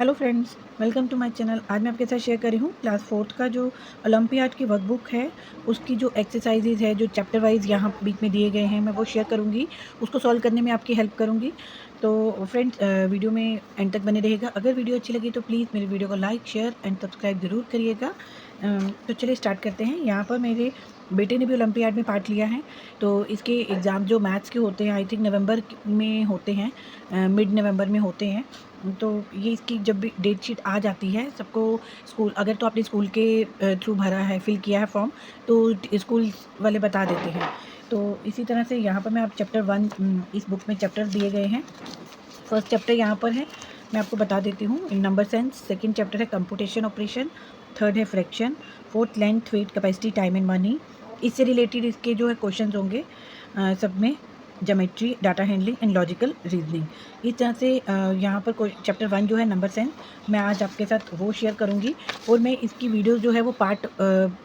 Hello friends, welcome to my channel. आज मैं आपके साथ शेयर कर रही हूँ क्लास 4th का जो ओलंपियाड की वर्कबुक है, उसकी जो एक्सरसाइजेज है, जो चैप्टर वाइज यहाँ बीच में दिए गए हैं, मैं वो शेयर करूँगी। उसको सॉल्व करने में आपकी हेल्प करूँगी। तो फ्रेंड्स, वीडियो में एंड तक बने रहेगा। अगर वीडियो अच्छी लगी तो प्लीज़ मेरे वीडियो को लाइक, शेयर एंड सब्सक्राइब ज़रूर करिएगा। तो चलिए स्टार्ट करते हैं। यहाँ पर मेरे बेटे ने भी ओलंपियाड में पार्ट लिया है, तो इसके एग्ज़ाम जो मैथ्स के होते हैं, आई थिंक नवंबर में होते हैं, मिड नवंबर में होते हैं। तो ये इसकी जब भी डेट शीट आ जाती है सबको, स्कूल अगर तो आपने स्कूल के थ्रू भरा है, फिल किया है फॉर्म, तो स्कूल वाले बता देते हैं। तो इसी तरह से यहाँ पर मैं आप चैप्टर 1, इस बुक में चैप्टर दिए गए हैं। फर्स्ट चैप्टर यहाँ पर है, मैं आपको बता देती हूँ, in number sense. Second chapter है कंप्यूटेशन ऑपरेशन। थर्ड है fraction. Fourth length, weight, capacity, time and money. इससे रिलेटेड इसके जो है क्वेश्चंस होंगे सब में, geometry, data handling and logical reasoning. इस तरह से यहाँ पर कोई चैप्टर 1 जो है नंबर सेंस, मैं आज आपके साथ वो शेयर करूँगी। और मैं इसकी वीडियो जो है वो पार्ट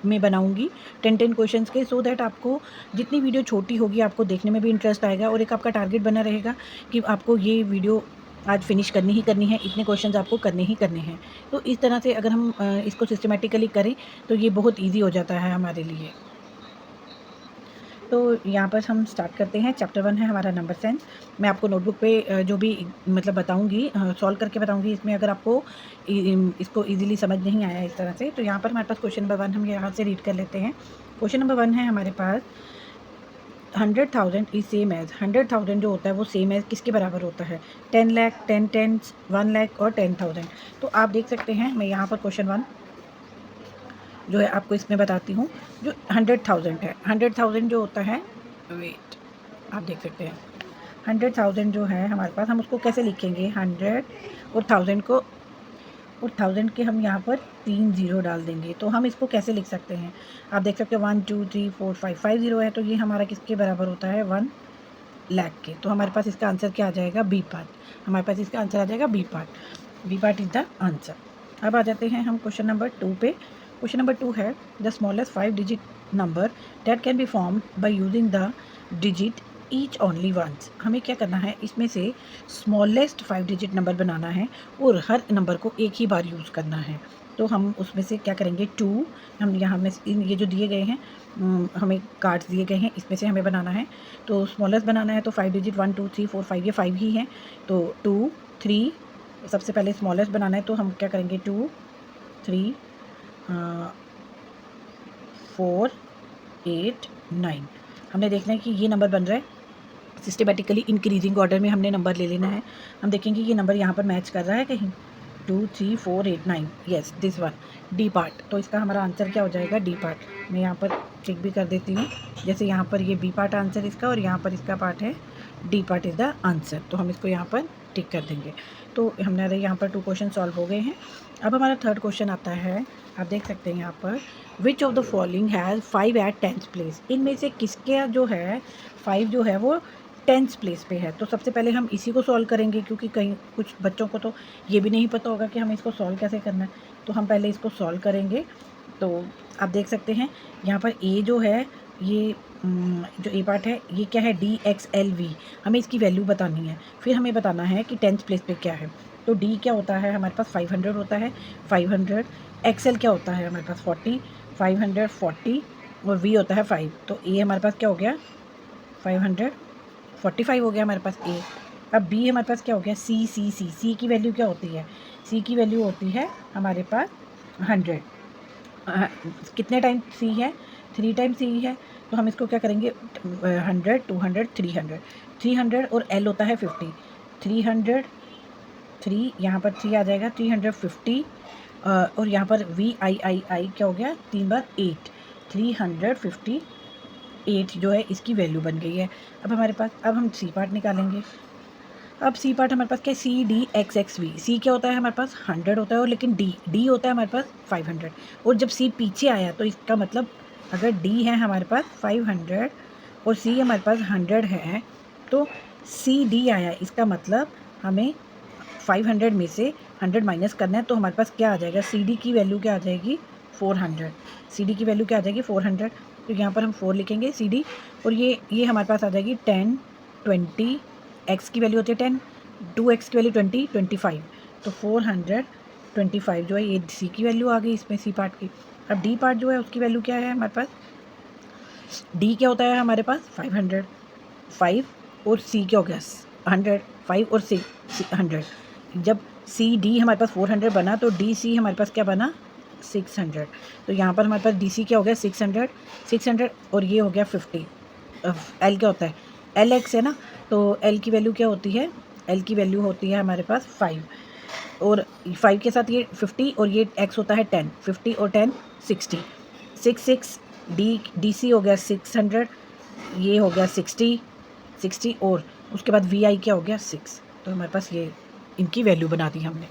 में बनाऊँगी 10 क्वेश्चंस के, सो दैट आपको जितनी वीडियो छोटी होगी आपको देखने में भी इंटरेस्ट आएगा, और एक आपका टारगेट बना रहेगा कि आपको ये वीडियो आज फिनिश करनी ही करनी है, इतने क्वेश्चंस आपको करने ही करने हैं। तो इस तरह से अगर हम इसको सिस्टमेटिकली करें तो ये बहुत ईजी हो जाता है हमारे लिए। तो यहाँ पर हम स्टार्ट करते हैं। चैप्टर 1 है हमारा नंबर सेंस। मैं आपको नोटबुक पे जो भी मतलब बताऊँगी, सॉल्व करके बताऊँगी। इसमें अगर आपको इसको ईज़िली समझ नहीं आया इस तरह से, तो यहाँ पर हमारे पास क्वेश्चन नंबर 1 हम यहाँ से रीड कर लेते हैं। क्वेश्चन नंबर 1 है हमारे पास, 100,000 इज सेम एज, 100,000 जो होता है वो सेम एज किसके बराबर होता है? 10 लाख, 10 टेंस, 1 लाख और 10,000। तो आप देख सकते हैं, मैं यहाँ पर क्वेश्चन 1 जो है आपको इसमें बताती हूँ। जो 100,000 है, 100,000 जो होता है, वेट, आप देख सकते हैं 100,000 जो है हमारे पास, हम उसको कैसे लिखेंगे? 100 और 1000 को, और 1000 के हम यहाँ पर 3 ज़ीरो डाल देंगे। तो हम इसको कैसे लिख सकते हैं? आप देख सकते हैं 1 2 3 4 5 ज़ीरो है, तो ये हमारा किसके बराबर होता है? 1 लाख के। तो हमारे पास इसका आंसर क्या आ जाएगा? B part. हमारे पास इसका आंसर आ जाएगा B part. B part is the answer. अब आ जाते हैं हम क्वेश्चन नंबर 2 पे। क्वेश्चन नंबर 2 है, the smallest 5 digit number that can be formed by using the digit each only once. हमें क्या करना है? इसमें से स्मॉलेस्ट 5 डिजिट नंबर बनाना है और हर नंबर को एक ही बार यूज़ करना है। तो हम उसमें से क्या करेंगे? 2, हम यहाँ में ये जो दिए गए हैं, हमें कार्ड्स दिए गए हैं, इसमें से हमें बनाना है। तो स्मॉलेस्ट बनाना है तो 5 डिजिट 1 2 3 4 5, ये 5 ही हैं। तो 2 3, सबसे पहले स्मॉलेस्ट बनाना है, तो हम क्या करेंगे? 2 3 4 8 9। हमने देखना है कि ये नंबर बन रहा है सिस्टमेटिकली इंक्रीजिंग ऑर्डर में, हमने नंबर ले लेना है। हम देखेंगे ये नंबर यहाँ पर मैच कर रहा है कहीं। 2 3 4 8 9, yes this one, D part. तो इसका हमारा आंसर क्या हो जाएगा? D part. मैं यहाँ पर चेक भी कर देती हूँ, जैसे यहाँ पर ये बी पार्ट आंसर इसका, और यहाँ पर इसका पार्ट है D part is the answer. तो हम इसको यहाँ पर टिक कर देंगे। तो हमारे यहाँ पर 2 क्वेश्चन सॉल्व हो गए हैं। अब हमारा थर्ड क्वेश्चन आता है, आप देख सकते हैं यहाँ पर, which of the following has 5 at 10th place. इनमें से किसके जो है 5 जो है वो 10th प्लेस पे है? तो सबसे पहले हम इसी को सॉल्व करेंगे, क्योंकि कहीं कुछ बच्चों को तो ये भी नहीं पता होगा कि हमें इसको सॉल्व कैसे करना है। तो हम पहले इसको सॉल्व करेंगे। तो आप देख सकते हैं यहाँ पर ए जो है, ये जो ए पार्ट है, ये क्या है? DXLV। हमें इसकी वैल्यू बतानी है, फिर हमें बताना है कि 10th प्लेस पे क्या है। तो डी क्या होता है हमारे पास? 500 होता है, 500। XL क्या होता है हमारे पास? 40, 540, और V होता है 5। तो ए हमारे पास क्या हो गया? 545 हो गया हमारे पास ए। अब बी हमारे पास क्या हो गया? सी की वैल्यू क्या होती है? सी की वैल्यू होती है हमारे पास 100। कितने टाइम सी है? 3 टाइम सी है। तो हम इसको क्या करेंगे? 100 200 300, 300 और एल होता है 50। 300 3, यहाँ पर 3 आ जाएगा, 350, और यहाँ पर VII क्या हो गया? 3 बार 8, 358 जो है इसकी वैल्यू बन गई है। अब हमारे पास, अब हम सी पार्ट निकालेंगे। अब सी पार्ट हमारे पास क्या है? CDXXV। सी क्या होता है हमारे पास? 100 होता है, और लेकिन डी होता है हमारे पास 500। और जब सी पीछे आया तो इसका मतलब, अगर डी है हमारे पास 500 और सी हमारे पास 100 है, तो CD आया, इसका मतलब हमें 500 में से 100 माइनस करना है। तो हमारे पास क्या आ जाएगा? CD की वैल्यू क्या आ जाएगी? 400। CD की वैल्यू क्या आ जाएगी? 400। तो यहाँ पर हम 4 लिखेंगे CD, और ये हमारे पास आ जाएगी 10 20, x की वैल्यू होती है 10, 2x की वैल्यू 20 25, तो 425 जो है ये सी की वैल्यू आ गई इसमें, सी पार्ट की। अब डी पार्ट जो है उसकी वैल्यू क्या है हमारे पास, डी क्या होता है हमारे पास 500, 5 और सी क्या हो गया 100, 5 और सी 100। जब सी डी हमारे पास 400 बना तो डी सी हमारे पास क्या बना 600। तो यहाँ पर हमारे पास डी सी क्या हो गया 600, 600 और ये हो गया 50। एल क्या होता है, एल एक्स है ना, तो एल की वैल्यू क्या होती है, एल की वैल्यू होती है हमारे पास 5 और 5 के साथ ये 50 और ये एक्स होता है 10, 50 और 10 60, 6 डी सी हो गया 600, ये हो गया 60 और उसके बाद वी आई क्या हो गया 6। तो हमारे पास ये इनकी वैल्यू बना दी हमने।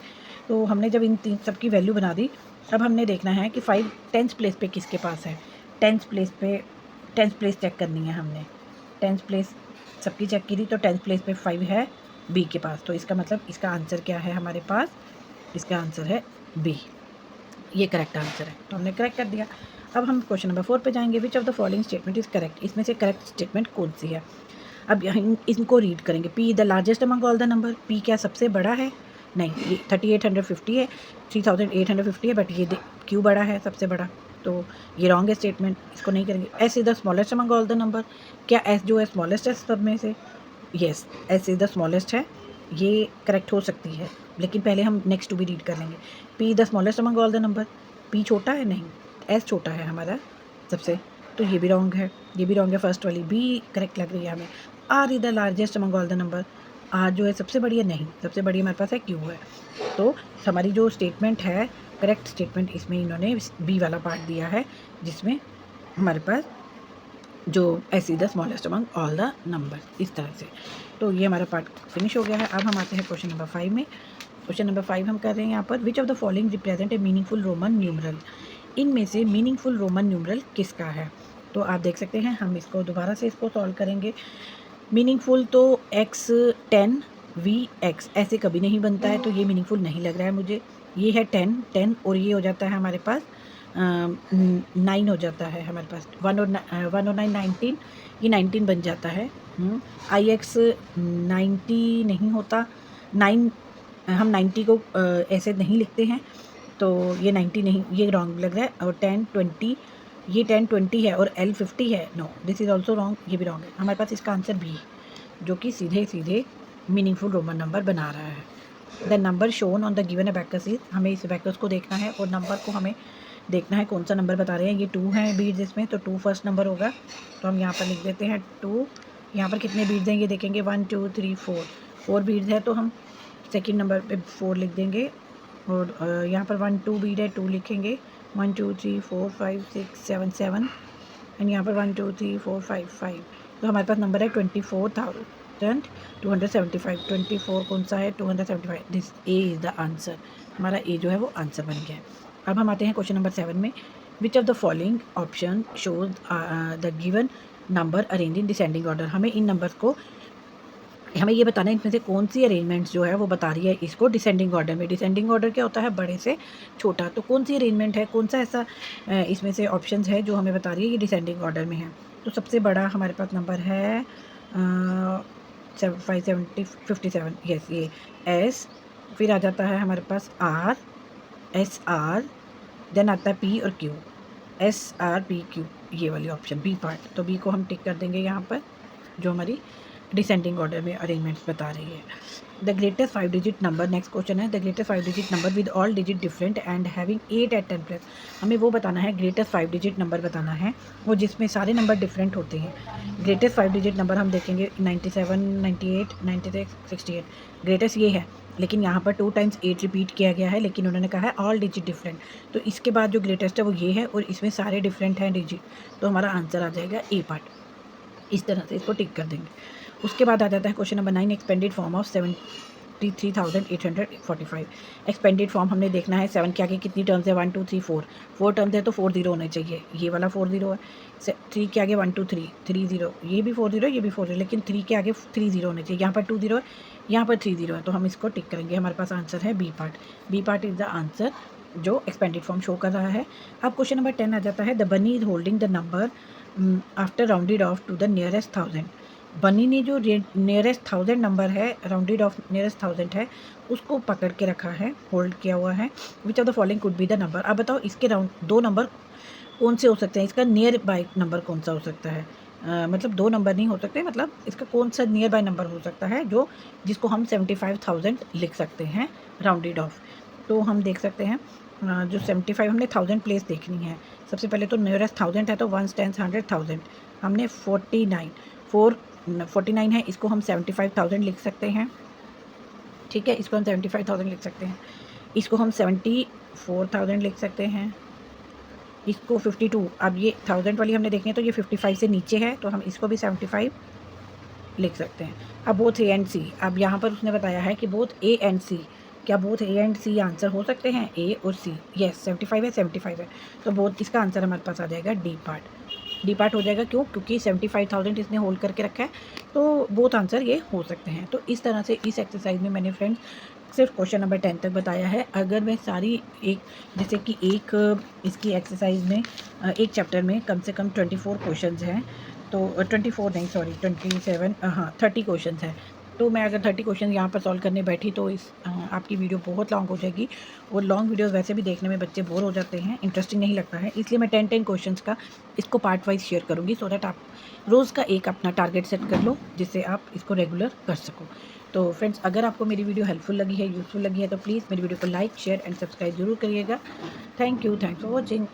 तो हमने जब इन तीन सब की वैल्यू बना दी, अब हमने देखना है कि 5 टेंथ प्लेस पे किसके पास है, टेंथ प्लेस चेक करनी है हमने। टेंथ प्लेस सबकी चेक की थी तो टेंथ प्लेस पे 5 है बी के पास। तो इसका मतलब इसका आंसर क्या है हमारे पास, इसका आंसर है बी, ये करेक्ट आंसर है। तो हमने करेक्ट कर दिया। अब हम क्वेश्चन नंबर 4 पे जाएंगे। विच of the following statement is correct, इसमें से करेक्ट स्टेटमेंट कौन सी है। अब यहाँ इनको रीड करेंगे। P the largest among all the number, P क्या सबसे बड़ा है, नहीं ये 3850 है, 3850 है, बट ये क्यों बड़ा है सबसे बड़ा, तो ये रॉन्ग है स्टेटमेंट, इसको नहीं करेंगे। S is the smallest among all the number, क्या एस जो है स्मॉलेस्ट है सब में से, yes S is the smallest है, ये करेक्ट हो सकती है, लेकिन पहले हम नेक्स्ट टू भी रीड कर लेंगे। P the smallest among all the number, P छोटा है, नहीं एस छोटा है हमारा सबसे, तो ये भी रॉन्ग है, ये भी रॉन्ग है, फर्स्ट वाली बी करेक्ट लग रही है हमें। R is the largest among all the number, R जो है सबसे बड़ी है, नहीं सबसे बड़ी हमारे पास है क्यू है। तो हमारी जो स्टेटमेंट है करेक्ट स्टेटमेंट, इसमें इन्होंने बी वाला पार्ट दिया है, जिसमें हमारे पास जो S is the smallest among all the number, इस तरह से। तो ये हमारा पार्ट फिनिश हो गया है। अब हम आते हैं क्वेश्चन नंबर 5 में। क्वेश्चन नंबर 5 हम कर रहे हैं यहाँ पर, which of the following represent a meaningful Roman numeral, इनमें से मीनिंगफुल रोमन न्यूमरल किसका है। तो आप देख सकते हैं, हम इसको दोबारा से इसको सॉल्व करेंगे। मीनिंगफुल तो x 10 v x ऐसे कभी नहीं बनता है, तो ये मीनिंगफुल नहीं लग रहा है मुझे। ये है 10 और ये हो जाता है हमारे पास 9 हो जाता है हमारे पास, 1 और 9 19, ये 19 बन जाता है। आई एक्स 90 नहीं होता, 9 हम 90 को ऐसे नहीं लिखते हैं, तो ये 90 नहीं, ये रॉन्ग लग रहा है। और 10 20, ये 10 20 है और L 50 है, no this is also wrong, ये भी रॉन्ग है। हमारे पास इसका आंसर बी, जो कि सीधे सीधे मीनिंगफुल रोमन नंबर बना रहा है। The number shown on the given abacus is, हमें इस अबैकस को देखना है और नंबर को हमें देखना है कौन सा नंबर बता रहे हैं। ये 2 है बीड्स इसमें, तो 2 फर्स्ट नंबर होगा, तो हम यहाँ पर लिख देते हैं 2। यहाँ पर कितने बीड्स हैं ये देखेंगे, 1 2 3 4 बीड्स है, तो हम सेकेंड नंबर पे 4 लिख देंगे। और यहाँ पर 1 2 बीड है, 2 लिखेंगे, 1 2 3 4 5 6 7 7, एंड यहाँ पर 1 2 3 4 5 5। तो हमारे पास नंबर है 24,275। 24 कौन सा है, 275, this A is the answer, हमारा ए जो है वो आंसर बन गया है। अब हम आते हैं क्वेश्चन नंबर 7 में। विच of the following option shows the given number arrange in descending order, हमें इन नंबर्स को हमें ये बताना है इनमें से कौन सी अरेंजमेंट्स जो है वो बता रही है इसको डिसेंडिंग ऑर्डर में। डिसेंडिंग ऑर्डर क्या होता है, बड़े से छोटा, तो कौन सी अरेंजमेंट है, कौन सा ऐसा इसमें से ऑप्शंस है जो हमें बता रही है ये डिसेंडिंग ऑर्डर में है। तो सबसे बड़ा हमारे पास नंबर है 557, यस ये एस, फिर आ जाता है हमारे पास आर, एस आर, देन आता है पी और Q, S R P Q, ये वाली ऑप्शन बी पार्ट। तो बी को हम टिक कर देंगे यहाँ पर, जो हमारी डिसेंडिंग ऑर्डर में अरेंजमेंट्स बता रही है। The greatest 5 digit number, next question है, the greatest 5 digit number with all digit different and having 8 at 10 plus, हमें वो बताना है ग्रेटेस्ट 5 डिजिट नंबर बताना है वो जिसमें सारे नंबर डिफरेंट होते हैं। ग्रेटेस्ट 5 डिजिट नंबर हम देखेंगे 97 98 96 68, ग्रेटेस्ट ये है, लेकिन यहाँ पर 2 टाइम्स 8 रिपीट किया गया है, लेकिन उन्होंने कहा है ऑल डिजिट डिफरेंट, तो इसके बाद जो ग्रेटेस्ट है वो ये है और इसमें सारे डिफरेंट हैं डिजिट, तो हमारा आंसर आ जाएगा ए पार्ट। इस तरह से इसको टिक कर देंगे। उसके बाद आ जाता है question number 9, expanded form of 73,845। Expanded form हमने देखना है, 7 के आगे कितनी टर्म्स है, 1 2 3 4 टर्म्स है, तो 4 0 होने चाहिए, ये वाला 4 0 है। 3 के आगे 1 2 3 3 0, ये भी 4 0, ये भी 4 0, लेकिन 3 के आगे 3 0 होने चाहिए, यहाँ पर 2 0 है, यहाँ पर 3 0 है, तो हम इसको टिक करेंगे। हमारे पास आंसर है B part, B part is the answer जो एक्सपेंडेड फॉर्म शो कर रहा है। अब क्वेश्चन नंबर 10 आ जाता है, the bunny is holding the number after rounded off to the nearest 1000। Bunny ने जो नियरेस्ट 1000 नंबर है, राउंडेड ऑफ नियरेस्ट 1000 है, उसको पकड़ के रखा है, होल्ड किया हुआ है। विच of the following could be the number. अब बताओ इसके राउंड 2 नंबर कौन से हो सकते हैं, इसका नियर बाय नंबर कौन सा हो सकता है। मतलब 2 नंबर नहीं हो सकते, मतलब इसका कौन सा नियर बाय नंबर हो सकता है जो जिसको हम 75,000 लिख सकते हैं राउंडेड ऑफ। तो हम देख सकते हैं जो 75 हमने 1000 प्लेस देखनी है। सबसे पहले तो नियरेस्ट 1000 है, तो 1 10 100 1000 हमने 49 है, इसको हम 75,000 लिख सकते हैं। ठीक है, इसको हम 75,000 लिख सकते हैं। इसको हम 74,000 लिख सकते हैं। इसको 52, अब ये 1000 वाली हमने देखनी है, तो ये 55 से नीचे है, तो हम इसको भी 75 लिख सकते हैं। अब बोथ ए एंड सी, अब यहाँ पर उसने बताया है कि बोथ ए एंड सी, क्या both A and C answer हो सकते हैं, ए और सी। यस, 75 है, 75 है, तो बोथ इसका आंसर हमारे पास आ जाएगा डी पार्ट। डी पार्ट हो जाएगा, क्यों? क्योंकि 75,000 इसने होल्ड करके रखा है, तो बोथ आंसर ये हो सकते हैं। तो इस तरह से इस एक्सरसाइज में मैंने फ्रेंड्स सिर्फ क्वेश्चन नंबर 10 तक बताया है। अगर मैं सारी एक जैसे कि एक इसकी एक्सरसाइज में एक चैप्टर में कम से कम 24 क्वेश्चंस हैं, तो 24 नहीं, सॉरी 27, हाँ 30 क्वेश्चंस हैं। तो मैं अगर 30 क्वेश्चन यहाँ पर सॉल्व करने बैठी तो आपकी वीडियो बहुत लॉन्ग हो जाएगी, और लॉन्ग वीडियोस वैसे भी देखने में बच्चे बोर हो जाते हैं, इंटरेस्टिंग नहीं लगता है। इसलिए मैं 10 क्वेश्चंस का इसको पार्ट वाइज शेयर करूँगी, सो दैट आप रोज़ का एक अपना टारगेट सेट कर लो, जिससे आप इसको रेगुलर कर सको। तो फ्रेंड्स, अगर आपको मेरी वीडियो हेल्पफुल लगी है, यूज़फुल लगी है, तो प्लीज़ मेरी वीडियो को लाइक, शेयर एंड सब्सक्राइब जरूर करिएगा। Thank you for watching.